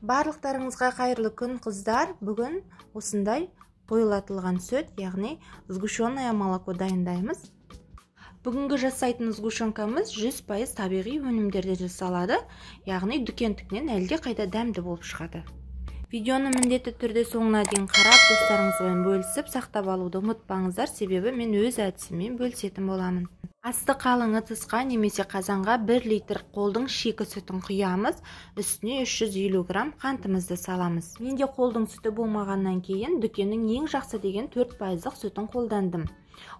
Барлықтарыңызға қайырлы күн, қыздар. Бүгін осындай қойылатылған сүт, яғни сгущенное молоко дайындаймыз. Бүгінгі жасайтын сгущенкамыз 100% табиғи өнімдерден жасалады, яғни дүкендікінен әлде қайда дәмді болып шығады. Видеоны міндетті түрде соңына дейін қарап, достарыңызбен бөлісіп, сақтап алуды ұмытпаңыздар, себебі мен өз әдісіммен бөлісетін боламын. Асты қалың ыдысқа немесе қазанға 1 литр қолдың шикі сүтін құямыз, үстіне 350 грамм қантымызды саламыз. Менде қолдың сүті болмағаннан кейін дүкеннің ең жақсы деген 4%-ық сүтін қолдандым.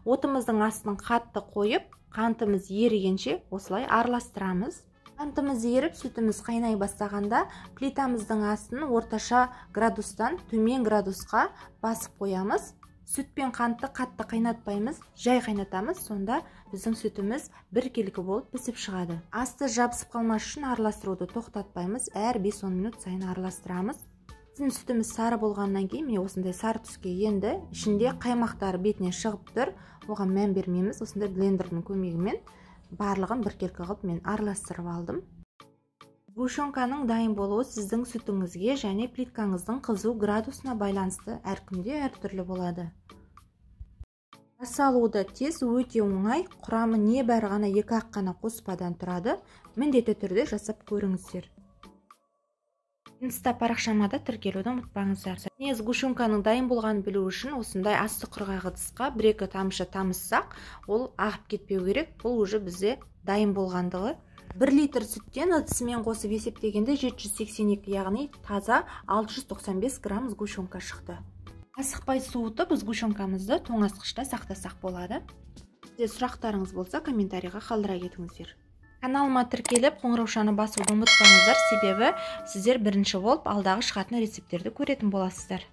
Отымыздың астын қатты қойып, қантымыз ерігенше осылай араластырамыз. Қантымыз еріп, сүтіміз қайнай бастағанда плитамыздың астын орташа градустан төмен градусқа басып қоямыз. Сүт пен қантты қатты қайнатпаймыз, жай қайнатамыз, сонда біздің сүтіміз біркелкі болып пісіп шығады. Асты жабысып қалмас үшін араластыруды тоқтатпаймыз, әр 5-10 минут сайын араластырамыз. Біздің сүтіміз сары болғаннан кейін, міне осындай сары түске енді, ішінде қаймақтар бетіне шығып тұр, оған мән бермейміз. Осындай блендердің көмегімен барлығын біркелкі қылып мен араластырып алдым. Сгущенканың дайын болуы сіздің сүтіңізге және плиткаңыздың қызу градусына байланысты, әркімде әртүрлі болады. Жасалуы тез, өте оңай, құрамы небәрі ғана 2-ақ қана қоспадан тұрады. Міндетті түрде жасап көріңіздер. Инста парақшама да тіркелуді ұмытпаңыздар. Сгущенканың дайын болғанын білу үшін осындай асты құрғақ ыдысқа 1-2 тамшы тамызсақ, ол ағып кетпеу керек. Бұл уже бізде дайын болғандығы. 1 литр сүттен ыдысымен қосып есептегенде 782, яғни таза 695 грамм сгущенка шықты. Асықпай суытып, сгущенкамызды тоңазытқышта сақтасақ болады. Сұрақтарыңыз болса, комментарийға қалдыра кетіңіздер. Каналыма тіркеліп, қоңыраушаны басуды ұмытпаңыздар, себебі сіздер бірінші болып алдағы шығатын рецепттерді көретін боласыздар.